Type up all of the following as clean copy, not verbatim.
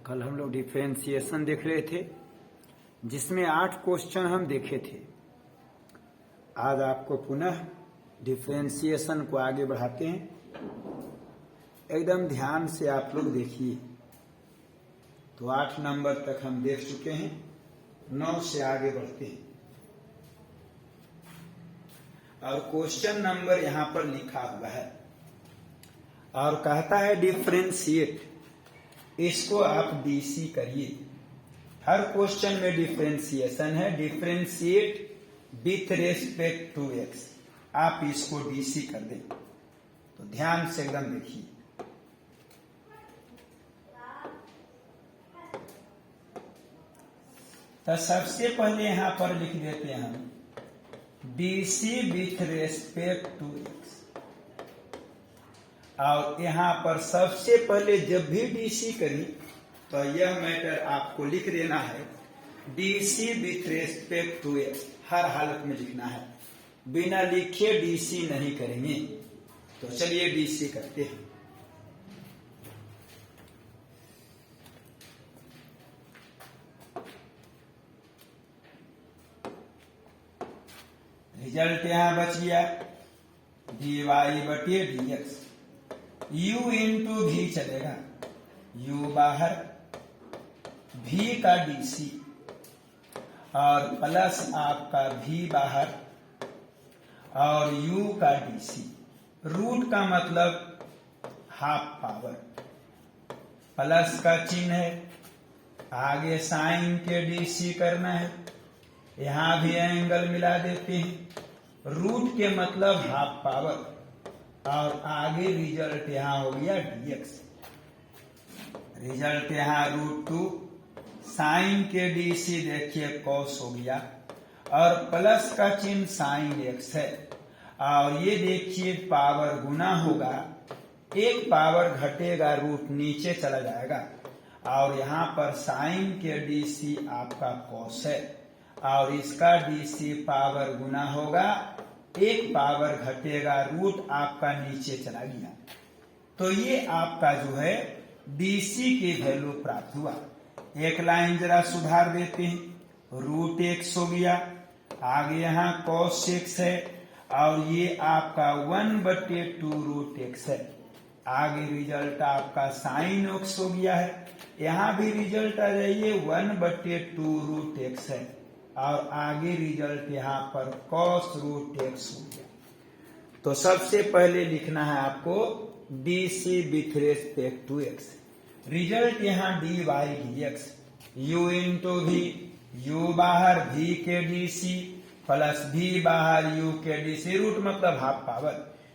कल हम लोग डिफरेंशिएशन देख रहे थे जिसमें 8 क्वेश्चन हम देखे थे। आज आपको पुनः डिफरेंशिएशन को आगे बढ़ाते हैं। एकदम ध्यान से आप लोग देखिए। तो 8 नंबर तक हम देख चुके हैं, 9 से आगे बढ़ते हैं। और क्वेश्चन नंबर यहां पर लिखा हुआ है और कहता है डिफरेंशिएट। इसको आप डीसी करिए। हर क्वेश्चन में डिफरेंशिएशन है। Differentiate with respect to x, आप इसको डीसी कर दें। तो ध्यान से एकदम देखिए। तो सबसे पहले यहां पर लिख देते हैं हम DC with respect to x. और यहां पर सबसे पहले जब भी डीसी करी तो यह मैटर आपको लिख देना है DC with respect to x. हर हालत में लिखना है, बिना लिखे डीसी नहीं करेंगे। तो चलिए डीसी करते हैं। रिजल्ट यहां बच गया dy बटे dx। u इंटू भी चलेगा, u बाहर, v का डीसी और प्लस आपका v बाहर और u का डीसी। रूट का मतलब हाफ पावर, प्लस का चिन्ह है, आगे साइन के डीसी करना है। यहां भी एंगल मिला देते हैं। रूट के मतलब हाफ पावर और आगे रिजल्ट यहां हो गया dx। रिजल्ट यहां √2, साइन के डीसी देखिए cos हो गया और प्लस का चिन्ह साइन x है। और ये देखिए पावर गुना होगा, एक पावर घटेगा, रूट नीचे चला जाएगा और यहां पर साइन के डीसी आपका cos है और इसका डीसी पावर गुना होगा, एक पावर घटेगा, रूट आपका नीचे चला गया। तो ये आपका जो है डीसी की वैल्यू प्राप्त हुआ। एक लाइन जरा सुधार देते हैं। √x हो गया, आगे यहाँ cos x है और ये आपका 1/2 √x है। आगे रिजल्ट आपका sin x हो गया है। यहाँ भी रिजल्ट आ जाइए 1/2 √x है और आगे रिजल्ट यहाँ पर cos √x हो गया। तो सबसे पहले लिखना है आपको DC with respect to x. Result यहाँ dy dx, u इंटू भी, u बाहर, v के डीसी प्लस v बाहर, u के डीसी। रूट मतलब हाफ पावर,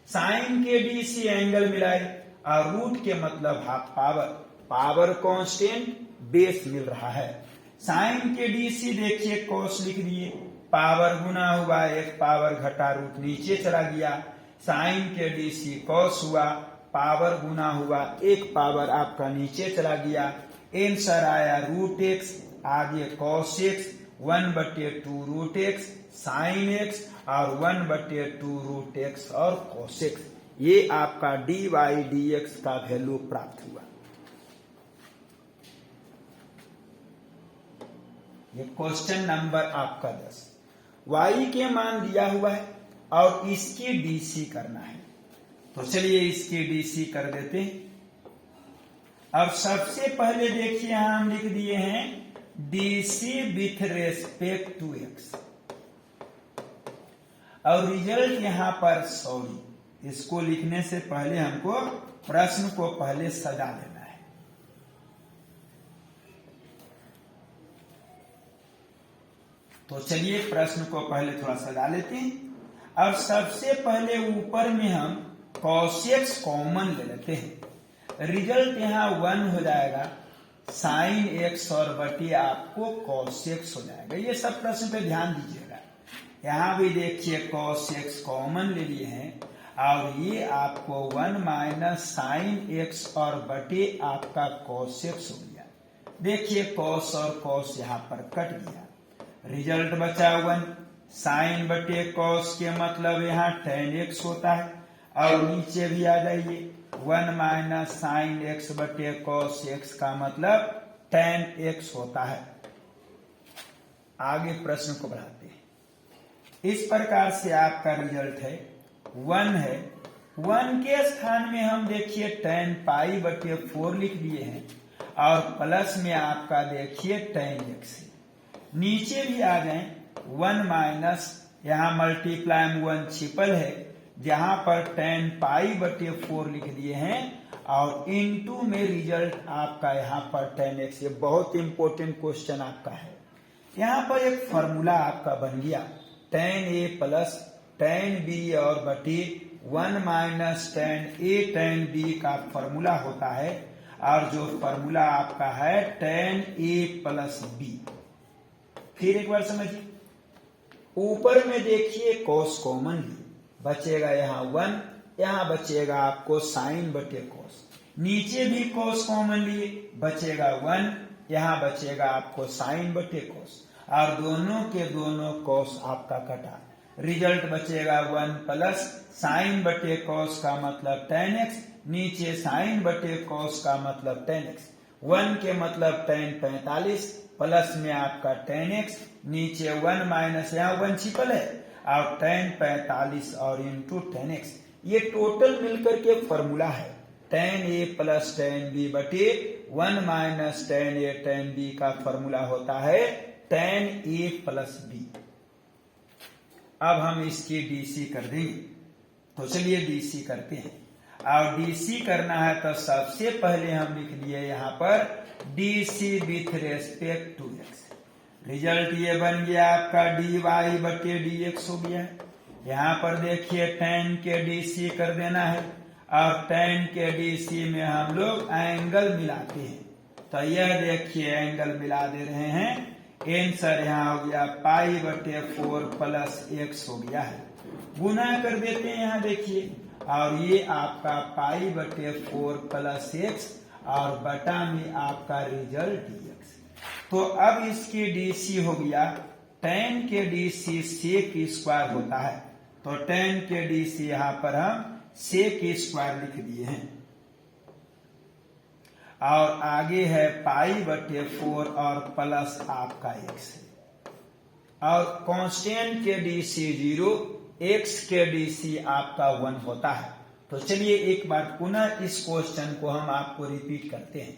साइन के डीसी एंगल मिलाए और रूट के मतलब half power. Power constant, base मिल रहा है। साइन के डीसी देखिए cos लिख दिए, पावर गुना हुआ, एक पावर घटा, रूट नीचे चला गया। साइन के डीसी cos हुआ, पावर गुना हुआ, एक पावर आपका नीचे चला गया। आंसर आया √x, आगे cos x, 1/2 √x, sin x और 1/2 √x और cos x। ये आपका dy dx का वैल्यू प्राप्त हुआ। ये क्वेश्चन नंबर आपका 10। y के मान दिया हुआ है और इसकी डीसी करना है। तो चलिए इसकी डीसी कर देते हैं। अब सबसे पहले देखिए यहां हम लिख दिए हैं DC with respect to x और रिजल्ट यहां पर सॉरी, इसको लिखने से पहले हमको प्रश्न को पहले सजा लेना है। तो चलिए प्रश्न को पहले थोड़ा सजा लेते हैं। अब सबसे पहले ऊपर में हम cos x कॉमन ले लेते हैं। रिजल्ट यहाँ 1 हो जाएगा, sin x और बटे आपको cos x हो जाएगा। ये सब प्रश्न पे ध्यान दीजिएगा। यहाँ भी देखिए cos x कॉमन ले लिए हैं और ये आपको 1 माइनस sin x और बटे आपका cos x हो गया। देखिए cos और cos यहाँ पर कट गया, रिजल्ट बचा 1। sin बटे cos के मतलब यहाँ tan x होता है और नीचे भी आ जाइए 1 माइनस sin x बटे cos x का मतलब tan x होता है। आगे प्रश्न को बढ़ाते हैं। इस प्रकार से आपका रिजल्ट है 1 है। 1 के स्थान में हम देखिए tan पाई बटे 4 लिख दिए हैं और प्लस में आपका देखिए tan x है। नीचे भी आ गए 1 माइनस, यहाँ मल्टीप्लाई में 1 छिपल है, जहां पर tan पाई बटे 4 लिख दिए हैं और इनटू में रिजल्ट आपका यहाँ पर tan x। ये बहुत इंपॉर्टेंट क्वेश्चन आपका है। यहाँ पर एक फॉर्मूला आपका बन गया tan a plus tan b और बटे 1 minus tan a tan b का फॉर्मूला होता है और जो फॉर्मूला आपका है tan a प्लस b। फिर एक बार समझिए, ऊपर में देखिए cos कॉमन ली, बचेगा यहाँ 1, यहाँ बचेगा आपको साइन बटे cos। नीचे भी cos कॉमन लिए, बचेगा 1, यहाँ बचेगा आपको साइन बटे cos और दोनों के दोनों cos आपका कटा, रिजल्ट बचेगा 1 प्लस साइन बटे cos का मतलब tan x, नीचे साइन बटे cos का मतलब tan x। 1 के मतलब tan 45 प्लस में आपका tan x, नीचे 1 माइनस यहाँ 1 छिपल है और tan 45 और इंटू tan x। ये टोटल मिलकर के फॉर्मूला है tan a plus tan b बटे 1 minus tan a tan b का फॉर्मूला होता है tan a प्लस b। अब हम इसकी डीसी कर देंगे, तो चलिए डीसी करते हैं। और डीसी करना है तो सबसे पहले हम लिख लिए यहाँ पर DC with respect to x। Result ये बन गया आपका dy बटे dx हो गया है। यहाँ पर देखिए tan के डीसी कर देना है और tan के डीसी में हम लोग एंगल मिलाते हैं, तो यह देखिए एंगल मिला दे रहे हैं। आंसर यहाँ हो गया पाई बटे 4 प्लस x हो गया है। गुना कर देते हैं यहाँ देखिए, और ये आपका पाई बटे 4 प्लस x और बटा में आपका रिजल्ट dx। तो अब इसकी डीसी हो गया tan के डीसी सेक स्क्वायर होता है, तो tan के डीसी यहाँ पर हम सेक स्क्वायर लिख दिए हैं और आगे है पाई बटे 4 और प्लस आपका x है और कांस्टेंट के डीसी 0, x के डीसी आपका 1 होता है। तो चलिए एक बार पुनः इस क्वेश्चन को हम आपको रिपीट करते हैं।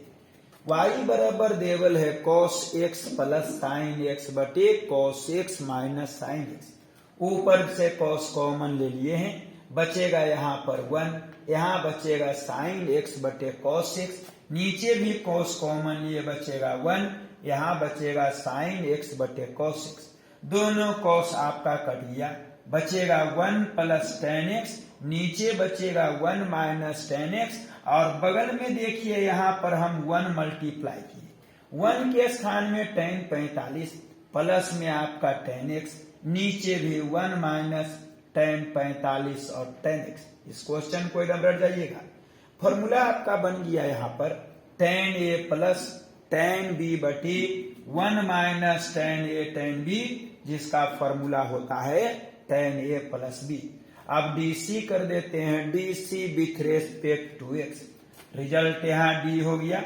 y बराबर देवल है cos x plus sine x बटे cos x minus sine x। ऊपर से cos कॉमन ले लिए हैं, बचेगा यहाँ पर 1, यहाँ बचेगा साइन x बटे cos x, नीचे भी cos कॉमन लिए बचेगा 1, यहाँ बचेगा साइन x बटे cos x। दोनों cos आपका कट गया, बचेगा 1 प्लस tan x, नीचे बचेगा 1 माइनस tan x और बगल में देखिए यहाँ पर हम 1 मल्टीप्लाई किए। 1 के स्थान में tan 45 प्लस में आपका tan x, नीचे भी 1 माइनस tan 45 और tan x। इस क्वेश्चन को एकदम रट जाइएगा। फॉर्मूला आपका बन गया यहाँ पर tan a plus tan b बटी 1 minus tan a tan b, जिसका फॉर्मूला होता है tan a प्लस b। अब डीसी कर देते हैं, DC with respect to x। Result यहाँ d हो गया,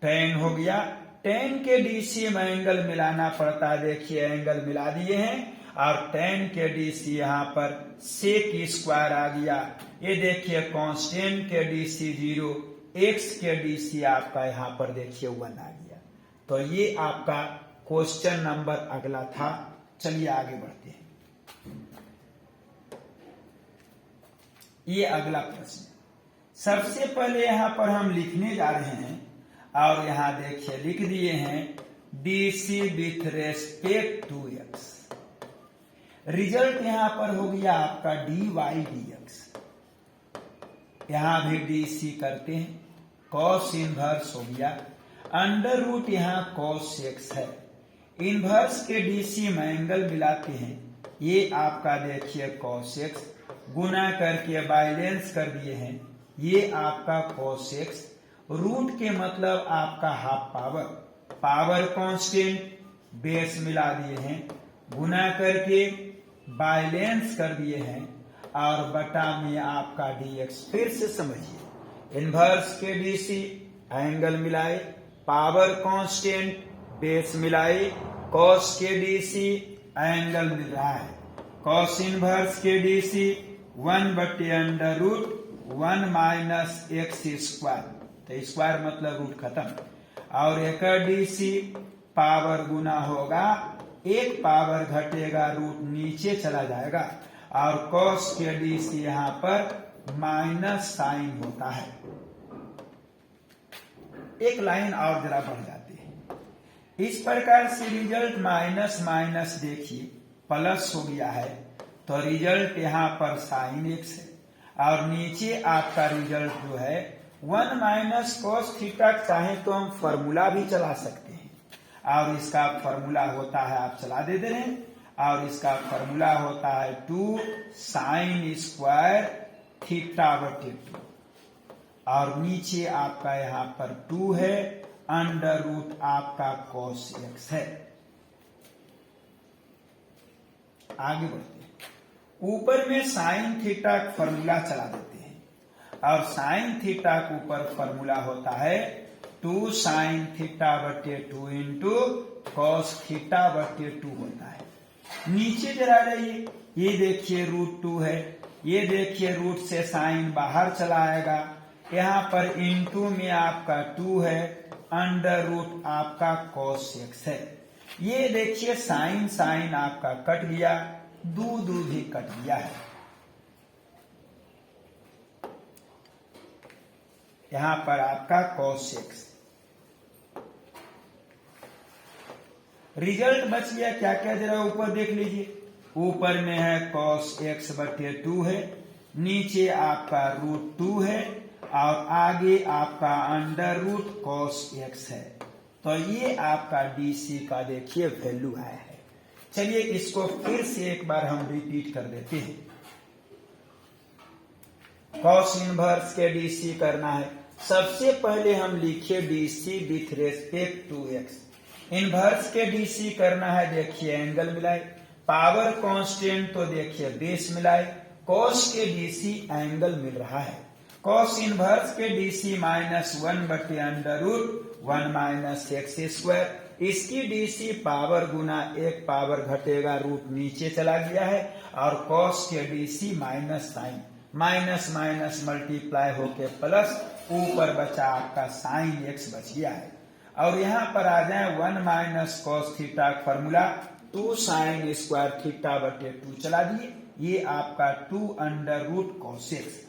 tan हो गया। tan के डीसी में एंगल मिलाना पड़ता है, देखिए एंगल मिला दिए हैं और tan के डीसी यहाँ पर सेक स्क्वायर आ गया। ये देखिए कांस्टेंट के डीसी 0, x के डीसी आपका यहाँ पर देखिए 1 आ गया। तो ये आपका क्वेश्चन नंबर अगला था। चलिए आगे बढ़ते हैं। ये अगला प्रश्न, सबसे पहले यहाँ पर हम लिखने जा रहे हैं और यहाँ देखिए लिख दिए हैं DC with respect to x। Result यहाँ पर हो गया आपका dy dx। यहाँ भी डीसी करते हैं, cos इनवर्स हो गया, अंडर रूट यहाँ cos x है। इनवर्स के डीसी में एंगल मिलाते हैं, ये आपका देखिए cos x, गुना करके बाइलेंस कर दिए हैं, ये आपका cos x। रूट के मतलब आपका half power, power constant, base मिला दिए हैं, गुना करके बाइलेंस कर दिए हैं और बटा में आपका dx। फिर से समझिए, इनवर्स के डीसी एंगल मिलाए, पावर कांस्टेंट, बेस मिलाई, कॉस के डीसी एंगल मिल रहा है। कॉस इनवर्स के डीसी 1/√1 माइनस एक्स स्क्वायर, तो स्क्वायर मतलब रूट खत्म। और एक डीसी पावर गुना होगा, एक पावर घटेगा, रूट नीचे चला जाएगा, और कॉस के डीसी यहां पर माइनस साइन होता है। एक लाइन और जरा बढ़ जाती है। इस प्रकार से रिजल्ट माइनस माइनस देखिए प्लस हो गया है, तो रिजल्ट यहां पर साइन एक्स है, और नीचे आपका रिजल्ट जो है 1 माइनस कॉस थीटा, चाहे तो हम फॉर्मूला भी चला सकते हैं, और इसका फॉर्मूला होता है, आप चला दे रहे हैं, और इसका फॉर्मूला होता है 2 साइन स्क्वायर थीटा/2, और नीचे आपका यहां पर 2 है, अंडर रूट आपका कॉस एक्स है। आगे बढ़ते हैं, ऊपर में साइन थीटा फॉर्मूला चला देते हैं, और साइन थीटा के ऊपर फॉर्मूला होता है 2 साइन थीटा/2 इंटू कॉस थीटा/2 होता है। नीचे जरा रहिए, ये देखिए √2 है, ये देखिए रूट से साइन बाहर चला आएगा, यहां पर इंटू में आपका 2 है, अंडर रूट आपका कॉस एक्स है। ये देखिए साइन साइन आपका कट गया, 2 भी कट गया है। यहां पर आपका कॉस एक्स, रिजल्ट बच गया क्या क्या, जरा ऊपर देख लीजिए। ऊपर में है कॉस x/2 है, नीचे आपका √2 है, और आगे आपका अंडर रूट कॉस एक्स है। तो ये आपका डीसी का देखिए वैल्यू आया है। चलिए इसको फिर से एक बार हम रिपीट कर देते हैं। कॉस इनवर्स के डीसी करना है, सबसे पहले हम लिखे DC with respect to x. Inverse के डीसी करना है, देखिए एंगल मिलाए, पावर कांस्टेंट तो देखिए बेस मिलाए, कॉस के डीसी एंगल मिल रहा है। कॉस इनवर्स के डीसी -1/√1 माइनस एक्स स्क्वायर, इसकी डीसी पावर गुना एक पावर घटेगा, रूट नीचे चला गया है, और कॉस के DC minus sine, minus minus multiply होके प्लस, ऊपर बचा आपका साइन एक्स बच गया है। और यहां पर आ जाए 1 minus cos theta formula 2 sine square थीटा/2 चला दिए, ये आपका 2 अंडर रूट कॉस एक्स।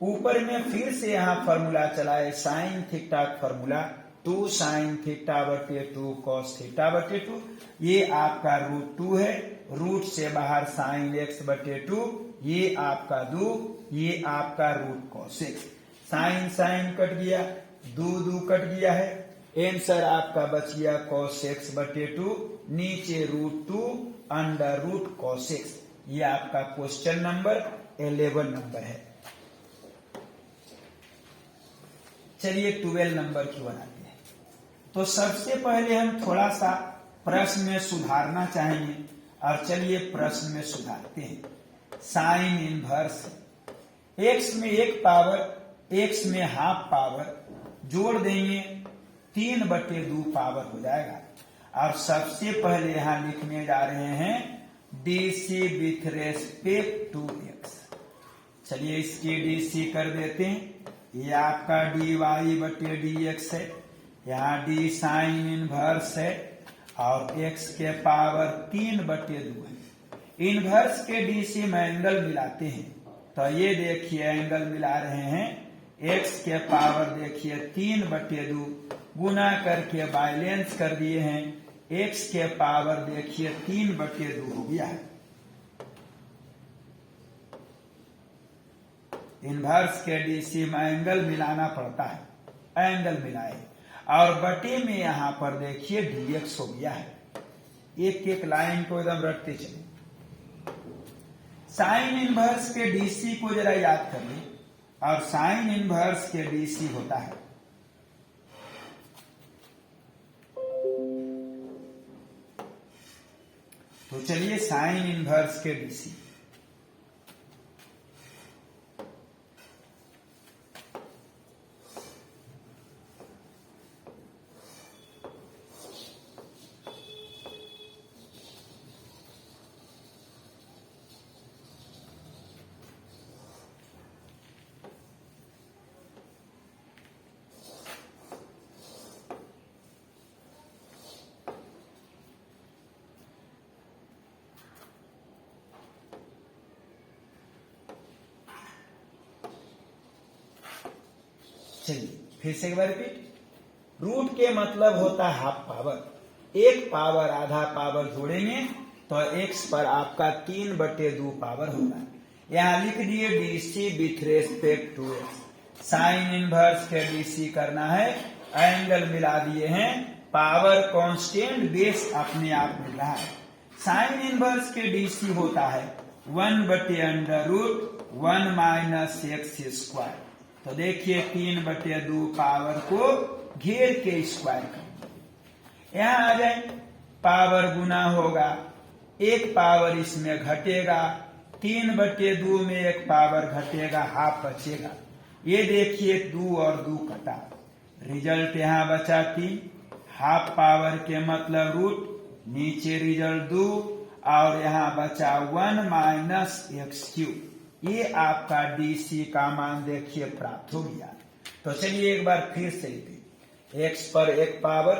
ऊपर में फिर से यहां फॉर्मूला चलाए, sign theta formula 2 sign थीटा/2 cos थीटा/2, ये आपका √2 है, रूट से बाहर साइन x/2, ये आपका 2, ये आपका root cos x. Sine sine cut गया, 2 कट गया है, आंसर आपका बच गया कॉस x/2, नीचे √2 अंडर रूट कॉस एक्स। ये आपका क्वेश्चन नंबर 11 नंबर है। चलिए 12 नंबर की बनाते हैं। तो सबसे पहले हम थोड़ा सा प्रश्न में सुधारना चाहेंगे, और चलिए प्रश्न में सुधारते हैं। साइन इनवर्स, एक्स में एक पावर, एक्स में हाफ पावर जोड़ देंगे, 3/2 पावर हो जाएगा। और सबसे पहले यहां लिखने जा रहे हैं DC with respect to x. चलिए इसकी डीसी कर देते हैं, ये आपका dy/dx है, यहाँ d साइन इनवर्स है, और x के पावर 3/2 है। इनवर्स के डीसी में एंगल मिलाते हैं, तो ये देखिए एंगल मिला रहे हैं, x के पावर देखिए 3/2 गुना करके बैलेंस कर दिए हैं, x के पावर देखिए 3/2 हो गया है। इनवर्स के डीसी में एंगल मिलाना पड़ता है, एंगल मिलाए, और बटे में यहां पर देखिए dx हो गया है। एक एक लाइन को एकदम रटते चले। साइन इनवर्स के डीसी को जरा याद कर लें, और साइन इनवर्स के डीसी होता है तो चलिए साइन इनवर्स के डीसी, चलिए फिर से एक बार रिपीट। रूट के मतलब होता है हाफ पावर। एक पावर आधा पावर जोड़ेंगे तो x पर आपका 3/2 पावर होगा। यहाँ लिख दिए DC with respect to x। Sine inverse के डीसी करना है, एंगल मिला दिए हैं, पावर कांस्टेंट, बेस अपने आप मिल रहा है। साइन इनवर्स के डीसी होता है 1/√1 माइनस एक्स स्क्वायर। तो देखिए 3/2 पावर को घेर के स्क्वायर कर, यहां आ जाए, पावर गुना होगा, एक पावर इसमें घटेगा, 3/2 में एक पावर घटेगा, हाफ बचेगा। ये देखिए 2 और 2 कटा, रिजल्ट यहां बचा 3, हाफ पावर के मतलब रूट, नीचे रिजल्ट 2 और यहां बचा 1 माइनस x3। ये आपका डीसी का मान देखिए प्राप्त हो गया। तो चलिए एक बार फिर से लिखिए, x पर एक पावर,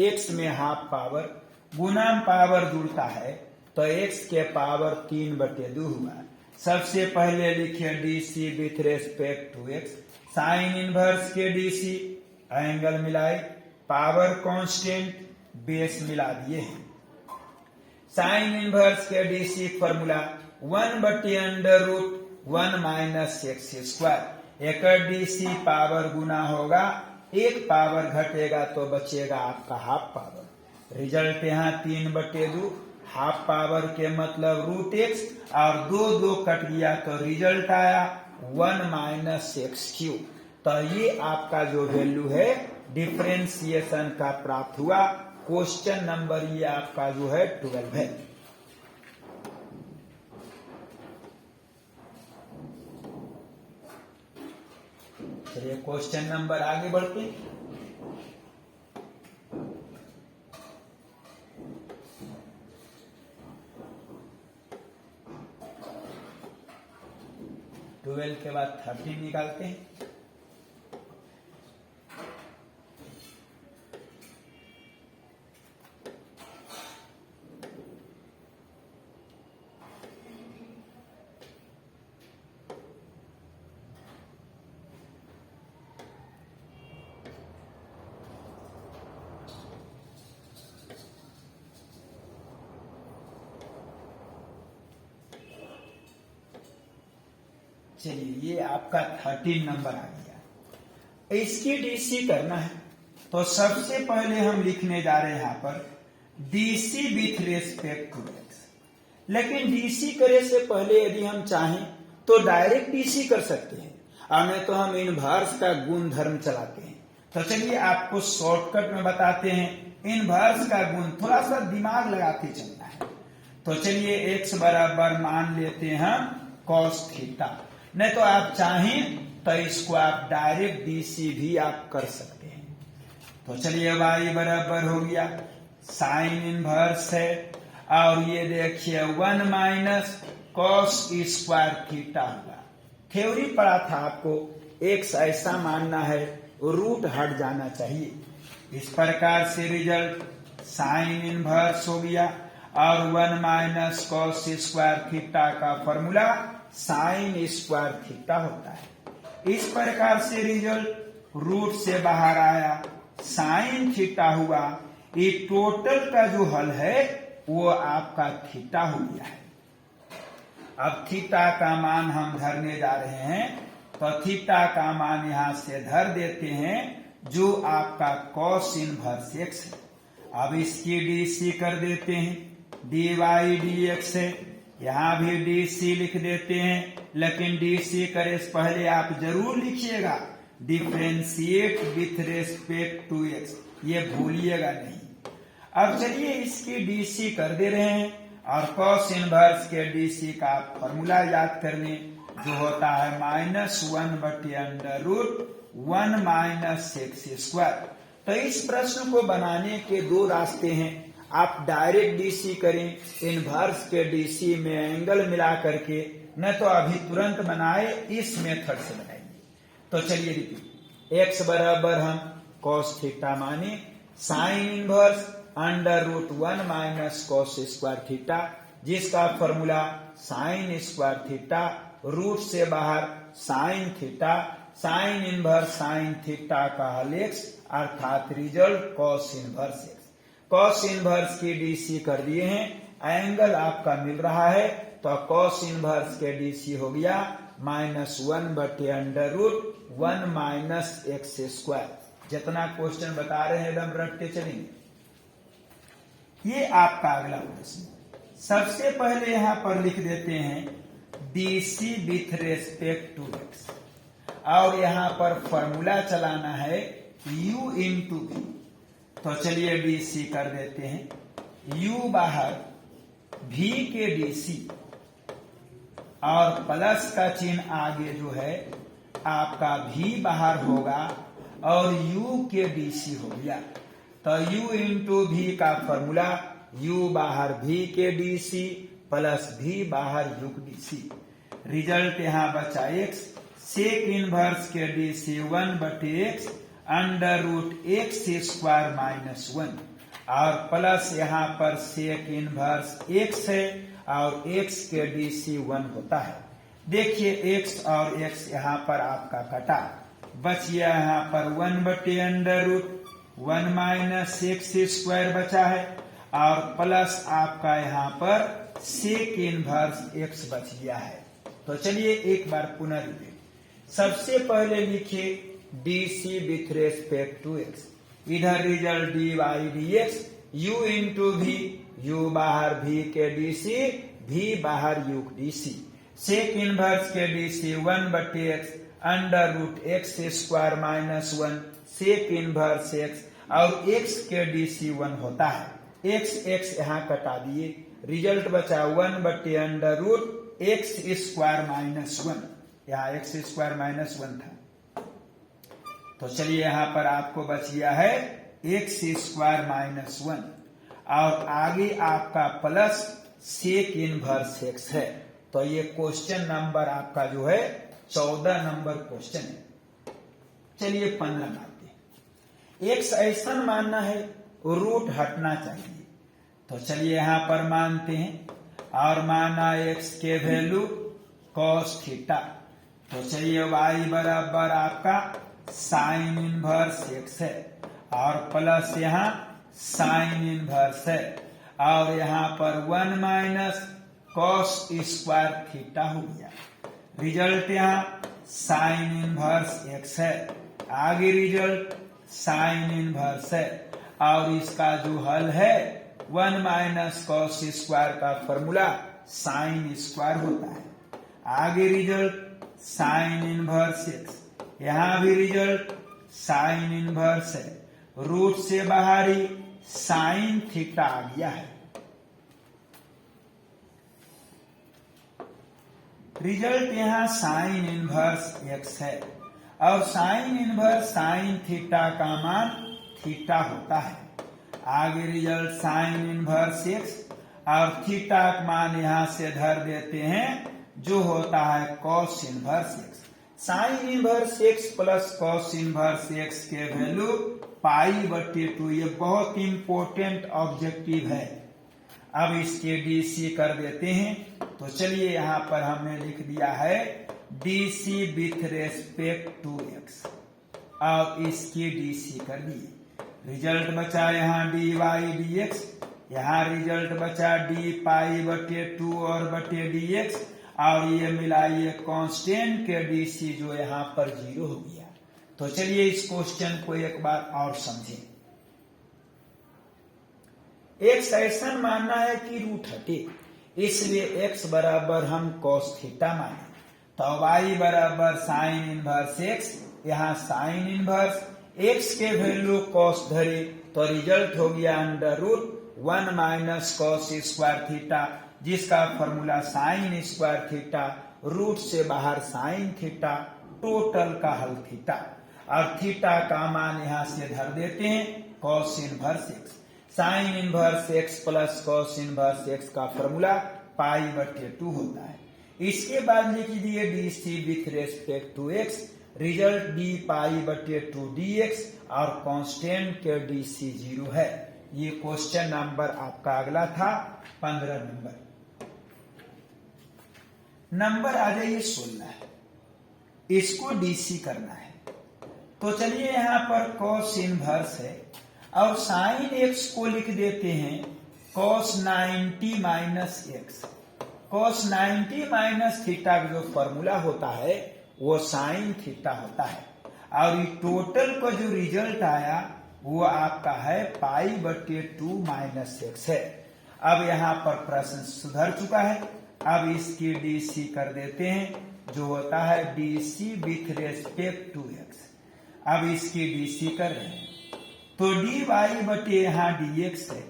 x में हाफ पावर, गुना पावर जुड़ता है तो x के पावर 3/2 हुआ। सबसे पहले लिखिए DC with respect to x। Sine inverse के डीसी, एंगल मिलाए, पावर कांस्टेंट, बेस मिला दिए हैं। साइन इनवर्स के DC formula 1/√1 minus x square. एक डीसी पावर गुना होगा, एक पावर घटेगा तो बचेगा आपका हाफ पावर। रिजल्ट यहाँ 3/2, हाफ पावर के मतलब √x और 2 कट गया तो रिजल्ट आया 1 माइनस x3। तो ये आपका जो वैल्यू है डिफरेंशिएशन का प्राप्त हुआ। क्वेश्चन नंबर ये आपका जो है 12 है। चलिए क्वेश्चन नंबर आगे बढ़ते हैं। ट्वेल्व के बाद 13 निकालते हैं। चलिए ये आपका 13 नंबर आ गया। इसकी डीसी करना है तो सबसे पहले हम लिखने जा रहे हैं यहां पर DC with respect to x. लेकिन डीसी करे से पहले यदि हम चाहें तो डायरेक्ट डीसी कर सकते हैं, और नहीं तो हम इनवर्स का गुण धर्म चलाते हैं। तो चलिए आपको शॉर्टकट में बताते हैं, इनवर्स का गुण थोड़ा सा दिमाग लगाते चलना है। तो चलिए x बराबर मान लेते हैं हम cos थीटा। नहीं तो आप चाहें तो इसको आप डायरेक्ट डीसी भी आप कर सकते हैं। तो चलिए y बराबर हो गया साइन इनवर्स है, और ये देखिए 1 माइनस cos स्क्वायर थीटा होगा। थ्योरी पढ़ा था आपको, x ऐसा मानना है रूट हट जाना चाहिए। इस प्रकार से रिजल्ट साइन इनवर्स हो गया, और 1 माइनस cos स्क्वायर थीटा का फॉर्मूला साइन स्क्वायर थीटा होता है। इस प्रकार से रिजल्ट रूट से बाहर आया, साइन थीटा हुआ। ये टोटल का जो हल है वो आपका थीटा हो गया है। अब थीटा का मान हम धरने जा रहे हैं, तो थीटा का मान यहां से धर देते हैं जो आपका cos इनवर्स x है। अब इसकी डीसी कर देते हैं, dy dx है, यहां भी डीसी लिख देते हैं। लेकिन डीसी करे से पहले आप जरूर लिखिएगा differentiate with respect to x, ये भूलिएगा नहीं। अब चलिए इसकी डीसी कर दे रहे हैं, और cos इनवर्स के डीसी का फॉर्मूला याद कर लें, जो होता है -1/√1 माइनस एक्स स्क्वायर। तो इस प्रश्न को बनाने के 2 रास्ते हैं। आप डायरेक्ट डीसी करें, इनवर्स के डीसी में एंगल मिला करके, न तो अभी तुरंत बनाए, इस मेथड से बनाएंगे। तो चलिए रिपीट, x बराबर हम cos थीटा माने, sine inverse √1 minus cos square theta, जिसका formula sine square theta, root से बाहर sine theta, sine inverse sine theta का हल x अर्थात result cos inverse x। Cos inverse की डीसी कर दिए हैं, एंगल आपका मिल रहा है, तो कॉस इनवर्स के डीसी हो गया -1/√1 माइनस एक्स स्क्वायर। जितना क्वेश्चन बता रहे हैं एकदम रटते चलेंगे। ये आपका अगला प्रश्न, सबसे पहले यहां पर लिख देते हैं DC with respect to x, और यहां पर फॉर्मूला चलाना है u इंटू वी। तो चलिए डीसी कर देते हैं, u बाहर v के डीसी और प्लस का चिन्ह आगे जो है आपका v बाहर होगा और u के डीसी हो गया। तो u इंटू वी का फॉर्मूला u बाहर v के डीसी प्लस v बाहर u के डीसी। रिजल्ट यहां बचा x, सेक इनवर्स के डीसी 1/x √x² -1 और प्लस यहाँ पर सेक इनवर्स x है और x के डीसी 1 होता है। देखिए x और x यहाँ पर आपका कटा, बच गया यहाँ पर 1/√1 माइनस x² बचा है और प्लस आपका यहाँ पर सेक इनवर्स x बच गया है। तो चलिए एक बार पुनः रिपीट, सबसे पहले लिखिए DC with respect to x, इधर result dy dx, u into v, u बाहर v के डीसी, v बाहर u के डीसी, सेक इनवर्स के DC 1/x √x² -1 sec inverse x और x के डीसी 1 होता है। x x यहाँ कटा दिए, रिजल्ट बचा 1/√x² -1, यहाँ x² -1 था। तो चलिए यहां पर आपको बच गया है x² -1 और आगे आपका प्लस सेक इनवर्स x है। तो ये क्वेश्चन नंबर आपका जो है 14 नंबर क्वेश्चन है। चलिए 15 मानते हैं, x ऐसा मानना है रूट हटना चाहिए। तो चलिए यहां पर मानते हैं और माना x के वैल्यू cos थीटा। तो चलिए y बराबर आपका साइन इनवर्स x है और प्लस यहाँ साइन इनवर्स है और यहाँ पर 1 माइनस कॉस स्क्वायर थीटा हो गया। रिजल्ट यहाँ साइन इनवर्स x है, आगे रिजल्ट साइन इनवर्स है और इसका जो हल है 1 माइनस कॉस स्क्वायर का फॉर्मूला साइन स्क्वायर होता है। आगे रिजल्ट साइन इनवर्स x, यहां भी रिजल्ट साइन इनवर्स है, रूट से बाहर ही साइन थीटा आ गया है। रिजल्ट यहां साइन इनवर्स x है और साइन इनवर्स साइन थीटा का मान थीटा होता है। आगे रिजल्ट साइन इनवर्स x और थीटा का मान यहां से धर देते हैं जो होता है cos inverse x। Sine inverse x plus cos inverse x के वैल्यू π/2, ये बहुत इंपॉर्टेंट ऑब्जेक्टिव है। अब इसके डीसी कर देते हैं। तो चलिए यहाँ पर हमने लिख दिया है DC with respect to x और इसकी डीसी कर दिए। रिजल्ट बचा यहाँ dy dx, यहाँ रिजल्ट बचा dπ/2 और बटे dx और ये मिलाइए कांस्टेंट के डीसी जो यहाँ पर 0 हो गया। तो चलिए इस क्वेश्चन को एक बार और समझें। x ऐसा मानना है कि रूट हटे, इसलिए x बराबर हम cos थीटा माने। तो y बराबर साइन इनवर्स x, यहाँ साइन इनवर्स x के वैल्यू cos धरे तो रिजल्ट हो गया √1 माइनस कॉस स्क्वायर थीटा, जिसका formula sine square theta, root से बाहर साइन थीटा, टोटल का हल थीटा और थीटा का मान यहां से धर देते हैं cos inverse x। Sine inverse x plus cos inverse x का फॉर्मूला π/2 होता है। इसके बाद लिख दिए DC with respect to x, result dπ/2 dx और कांस्टेंट के डीसी 0 है। ये क्वेश्चन नंबर आपका अगला था 15 नंबर। नंबर आ जाइए 16 है। इसको डीसी करना है। तो चलिए यहाँ पर कॉस इनवर्स है और साइन एक्स को लिख देते हैं cos 90 minus x. Cos 90 minus theta का जो फॉर्मूला होता है वो साइन थीटा होता है और ये टोटल का जो रिजल्ट आया वो आपका है π/2 माइनस एक्स है। अब यहाँ पर प्रश्न सुधर चुका है। अब इसकी डीसी कर देते हैं जो होता है DC with respect to x. अब इसकी डीसी कर रहे हैं तो डी वाई बटे यहाँ डी एक्स है,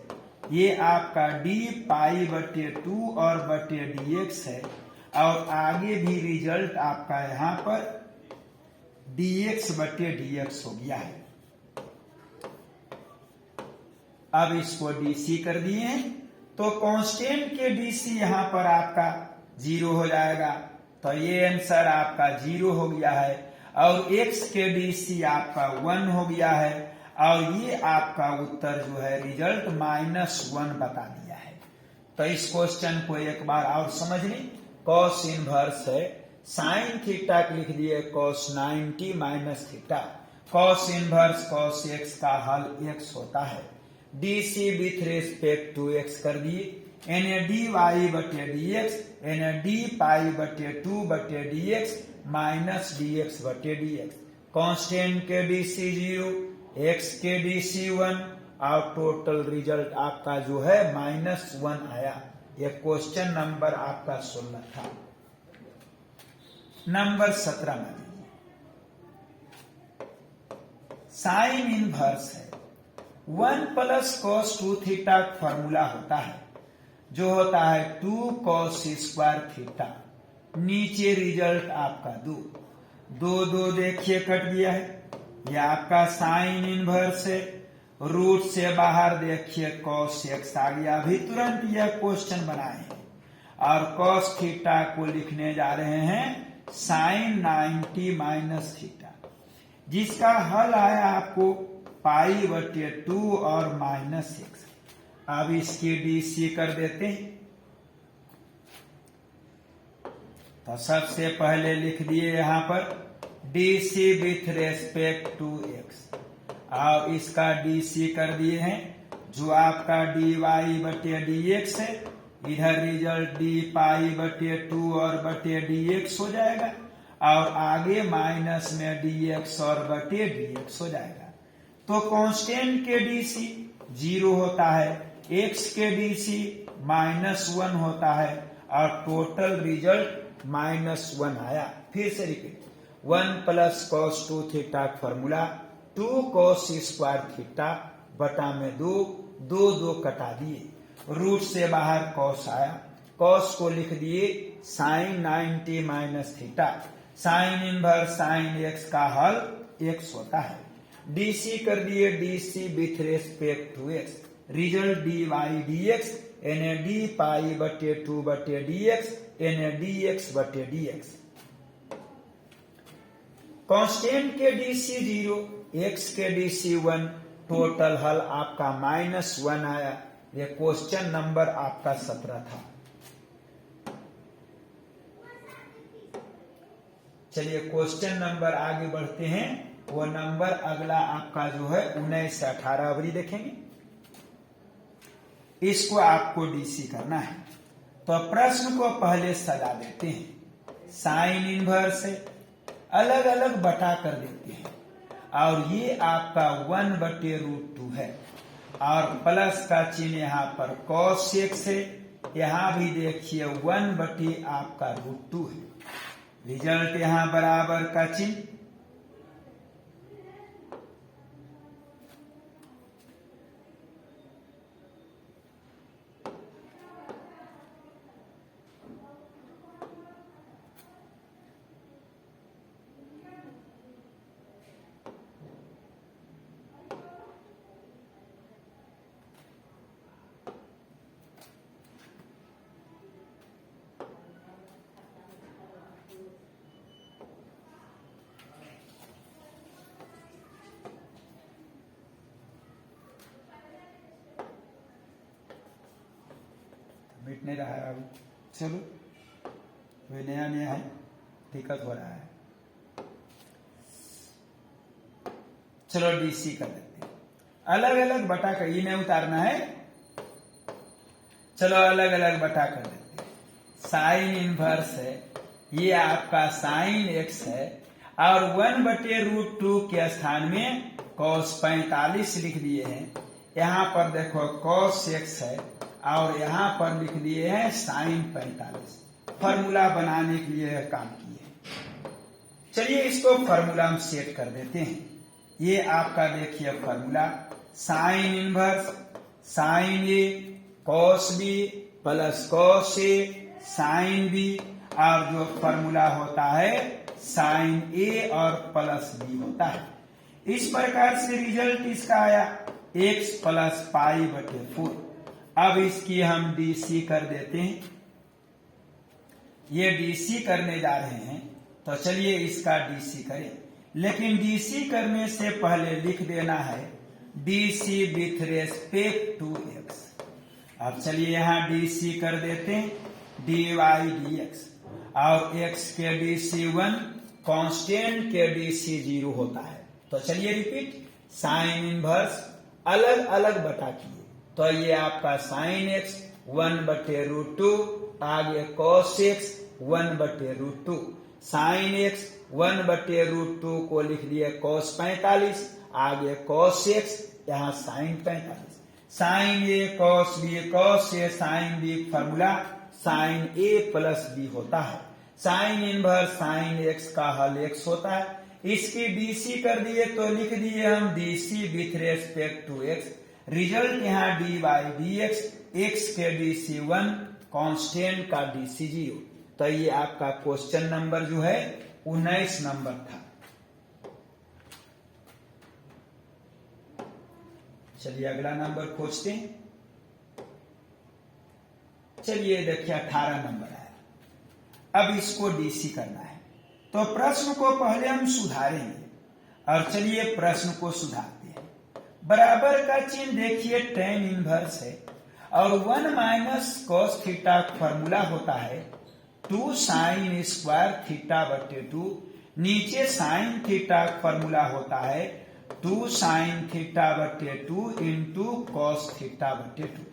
ये आपका डी π/2 और बटे डी एक्स है और आगे भी रिजल्ट आपका यहाँ पर dx बटे dx हो गया है। अब इसको डीसी कर दिए तो कांस्टेंट के डीसी यहाँ पर आपका 0 हो जाएगा, तो ये आंसर आपका 0 हो गया है और x के डीसी आपका 1 हो गया है और ये आपका उत्तर जो है रिजल्ट -1 बता दिया है। तो इस क्वेश्चन को एक बार और समझ लें। कॉस इनवर्स है साइन थीटा लिख दिए cos 90 minus theta. Cos inverse cos x का हल x होता है। DC with respect to x कर दिए, यानी डी वाई बटे डी एक्स यानी डी π/2 बटे d x minus d x बटे डी एक्स। कॉन्स्टेंट के डीसी 0, एक्स के डीसी 1 और टोटल रिजल्ट आपका जो है -1 आया। यह क्वेश्चन नंबर आपका 16 था। नंबर 17 में साइन इनवर्स है 1 प्लस कॉस 2 थीटा फॉर्मूला होता है जो होता है 2 कॉस स्क्वायर थीटा। नीचे रिजल्ट आपका 2 देखिए कट गया है। यह आपका साइन इनवर्स है। रूट से बाहर देखिए कॉस एक्स आ गया। अभी तुरंत यह क्वेश्चन बनाए हैं और कॉस थीटा को लिखने जा रहे हैं साइन 90 माइनस थीटा, जिसका हल आया आपको π/2 और -x। अब इसकी डीसी कर देते हैं। तो सबसे पहले लिख दिए यहां पर DC with respect to x और इसका डीसी कर दिए हैं जो आपका डी वाई बटे डी एक्स है। इधर रिजल्ट डी π/2 और बटे डी एक्स हो जाएगा और आगे माइनस में डी एक्स और बटे डी एक्स हो जाएगा। तो कांस्टेंट के डीसी 0 होता है, एक्स के डीसी -1 होता है और टोटल रिजल्ट -1 आया। फिर से repeat 1 plus cos 2 theta formula 2 cos square theta बटा में 2 कटा दिए। रूट से बाहर कॉस आया, कॉस को लिख दिए sine 90 minus theta. Sine inverse sine x का हल x होता है। डीसी कर दिए DC with respect to x. Result d y d x यानी डी π/2 बटे डी एक्स यानी डी एक्स बटे डी एक्स। कांस्टेंट के डीसी 0, एक्स के डीसी 1, टोटल हल आपका -1 आया। ये क्वेश्चन नंबर आपका 17 था। चलिए क्वेश्चन नंबर आगे बढ़ते हैं। वो नंबर अगला आपका जो है 19 से 18 अवधि देखेंगे। इसको आपको डीसी करना है। तो प्रश्न को पहले सजा देते हैं। साइन इनवर्स है, अलग अलग बटा कर देते हैं और ये आपका 1/√2 है और प्लस का चिन्ह यहाँ पर cos x है। यहाँ भी देखिए 1/ आपका √2 है। रिजल्ट यहाँ बराबर का चिन्ह। मिट नहीं रहा है अभी। चलो वे नया है, दिक्कत हो रहा है। चलो डीसी कर देते हैं। अलग अलग बटा कर, ये नहीं उतारना है, चलो अलग अलग बटा कर देते हैं। साइन इनवर्स है, ये आपका साइन एक्स है, और 1/√2 के स्थान में cos 45 लिख दिए हैं। यहाँ पर देखो cos x है, और यहाँ पर लिख दिए हैं साइन 45। फॉर्मूला बनाने के लिए काम किए। चलिए इसको फॉर्मूला में सेट कर देते हैं। ये आपका देखिए formula, sine inverse sine a cos b plus cos a sine b, और जो फॉर्मूला होता है साइन ए और प्लस b होता है। इस प्रकार से रिजल्ट इसका आया x प्लस π/4। अब इसकी हम डीसी कर देते हैं। ये डीसी करने जा रहे हैं, तो चलिए इसका डीसी करें। लेकिन डीसी करने से पहले लिख देना है DC with respect to x. अब चलिए यहाँ डीसी कर देते हैं, dy/dx, और x के डीसी 1, कांस्टेंट के डीसी 0 होता है। तो चलिए रिपीट, साइन इनवर्स अलग अलग बटा किए, तो ये आपका साइन एक्स 1/√2, आगे cos x 1/√2, साइन एक्स 1/√2 को लिख दिए cos 45, आगे cos x, यहाँ sine 45, sine a cos a sine b, formula sine a plus b होता है। साइन इनवर्स साइन x का हल x होता है। इसकी डीसी कर दिए, तो लिख दिए हम DC with respect to x। Result यहाँ dy/dx, x के डीसी 1, कांस्टेंट का डीसी 0। तो ये आपका क्वेश्चन नंबर जो है 19 नंबर था। चलिए अगला नंबर खोजते हैं। चलिए देखिए 18 नंबर आया। अब इसको डीसी करना है, तो प्रश्न को पहले हम सुधारेंगे, और चलिए प्रश्न को सुधारते हैं। बराबर का चिन्ह देखिए tan इनवर्स है, और 1 - cos थीटा फॉर्मूला होता है 2 sin स्क्वायर θ/2। नीचे साइन थीटा फॉर्मूला होता है 2 sin θ/2 इंटू cos θ/2।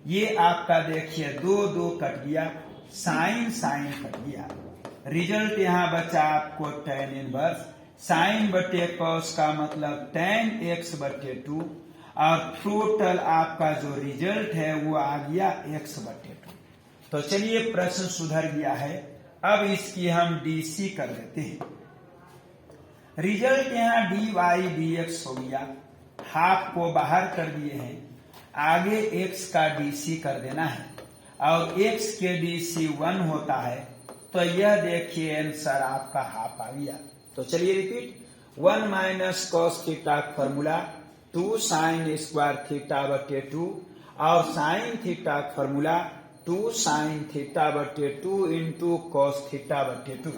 ये आपका देखिए 2 कट गया, साइन साइन कट गया। रिजल्ट यहाँ बचा आपको tan इनवर्स साइन बटे cos का मतलब tan x/2, और टोटल आपका जो रिजल्ट है वो आ गया x/2। तो चलिए प्रश्न सुधर गया है। अब इसकी हम डीसी कर देते हैं। रिजल्ट यहाँ dy/dx हो गया, हाफ को बाहर कर दिए हैं, आगे x का डीसी कर देना है, और x के डीसी 1 होता है। तो यह देखिए आंसर आपका हाफ आ गया। तो चलिए repeat, 1 - cos theta formula 2 sin square θ/2, और sine theta formula 2 sin θ/2 into cos θ/2।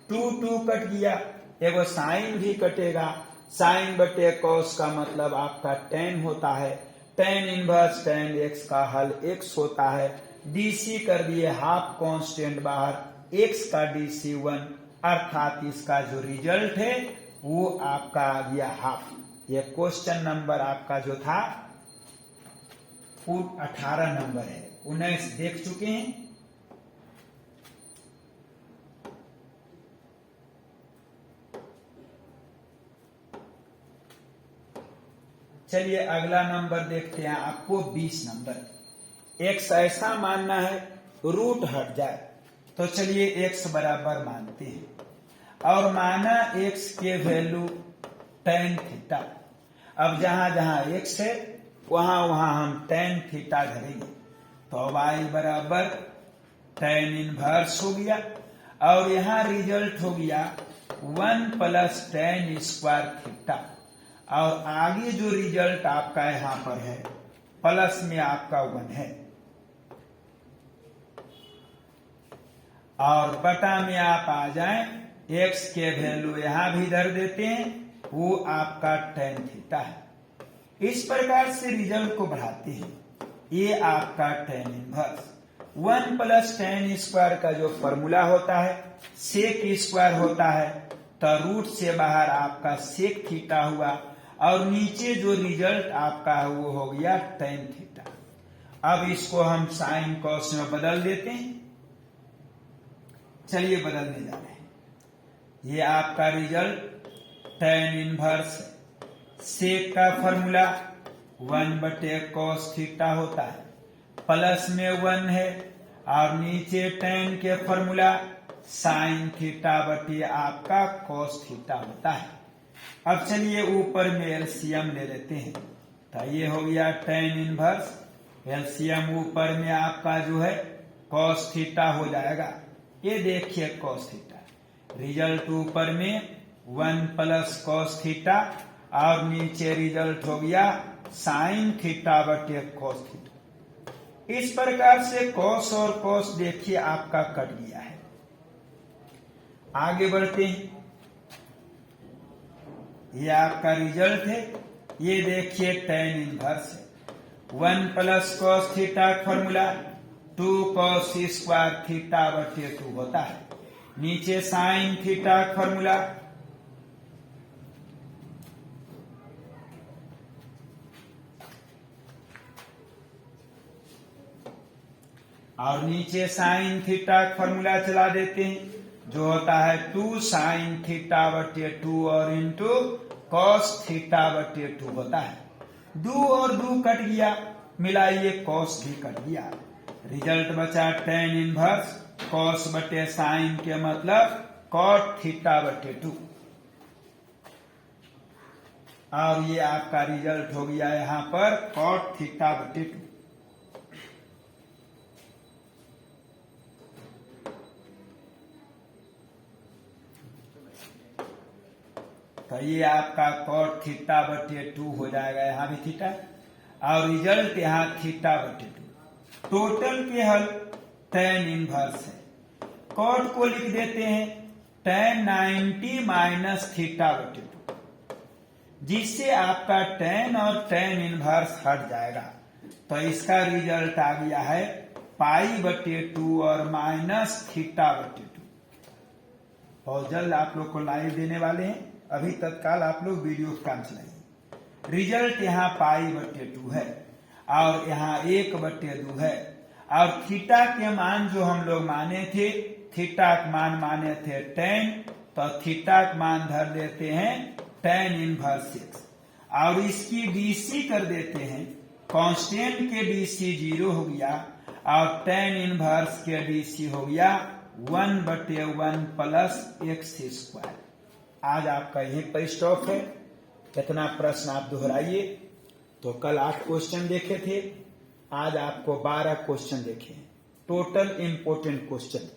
2 cut गया, एगो साइन भी कटेगा, साइन बटे cos का मतलब आपका tan होता है। tan इनवर्स tan x का हल x होता है। डीसी कर दिए, हाफ कांस्टेंट बाहर, x का डीसी 1, अर्थात इसका जो रिजल्ट है वो आपका आ गया हाफ। ये क्वेश्चन नंबर आपका जो था 18 नंबर है। 19 देख चुके हैं। चलिए अगला नंबर देखते हैं, आपको 20 नंबर। x ऐसा मानना है रूट हट जाए, तो चलिए x बराबर मानते हैं, और माना x के वैल्यू tan थीटा। अब जहां जहां x है वहां वहां हम tan थीटा धरेंगे, तो y बराबर tan इनवर्स हो गया, और यहाँ रिजल्ट हो गया 1 + tan स्क्वायर थीटा, और आगे जो रिजल्ट आपका यहाँ पर है प्लस में आपका 1 है, और बटा में आप आ जाएं, x के वैल्यू यहाँ भी धर देते हैं, वो आपका tan थीटा है। इस प्रकार से रिजल्ट को बढ़ाते हैं। ये आपका tan इनवर्स 1 + tan स्क्वायर का जो फॉर्मूला होता है सेक स्क्वायर होता है, तो रूट से बाहर आपका सेक थीटा हुआ, और नीचे जो रिजल्ट आपका है वो हो गया tan थीटा। अब इसको हम साइन कॉस में बदल देते हैं। चलिए बदलने जा रहे हैं। ये आपका रिजल्ट tan इनवर्स सेक का फॉर्मूला 1/cos थीटा होता है, प्लस में 1 है और नीचे tan के फॉर्मूला साइन थीटा बटे आपका cos थीटा होता है। अब चलिए ऊपर में एलसीएम ले लेते हैं। तो ये हो गया tan इनवर्स, एलसीएम ऊपर में आपका जो है cos थीटा हो जाएगा। ये देखिए cos थीटा, रिजल्ट ऊपर में 1 प्लस cos थीटा और नीचे रिजल्ट हो गया साइन थीटा बटे cos थीटा। इस प्रकार से cos और cos देखिए आपका कट गया है। आगे बढ़ते हैं। ये आपका रिजल्ट है, ये देखिए tan इनवर्स है। 1 plus cos theta formula 2 cos square theta बटे 2 होता है। नीचे साइन थीटा फॉर्मूला और नीचे साइन थीटा फॉर्मूला चला देते हैं, जो होता है 2 साइन थीटा बटे 2 और इंटू cos थीटा बटे 2 होता है। 2 और 2 कट गया, मिलाइए cos भी कट गया। रिजल्ट बचा tan इनवर्स cos बटे साइन के मतलब cot थीटा बटे 2 और ये आपका रिजल्ट हो गया यहां पर cot थीटा बटे 2। तो ये आपका cot थीटा बटे 2 हो जाएगा, यहां भी थीटा और रिजल्ट यहां थीटा बटे 2। टोटल के हल tan इनवर्स है। cot को लिख देते हैं tan 90 माइनस थीटा बटे 2, जिससे आपका tan और tan इनवर्स हट जाएगा। तो इसका रिजल्ट आ गया है पाई बटे 2 और माइनस थीटा बटे 2। बहुत जल्द आप लोग को लाइव देने वाले हैं, अभी तत्काल आप लोग वीडियो काम चलाइए। रिजल्ट यहाँ पाई बटे 2 है और यहाँ 1 बटे 2 है और थीटा के मान जो हम लोग माने थे, थीटा का मान माने थे tan, तो थीटा का मान धर देते हैं tan इनवर्स x और इसकी डीसी कर देते हैं। कांस्टेंट के डीसी 0 हो गया और tan इनवर्स के डीसी हो गया 1/1 प्लस x स्क्वायर। आज आपका यही पर स्टॉप है। कितना प्रश्न आप दोहराइए। तो कल 8 क्वेश्चन देखे थे, आज आपको 12 क्वेश्चन देखे। Total important question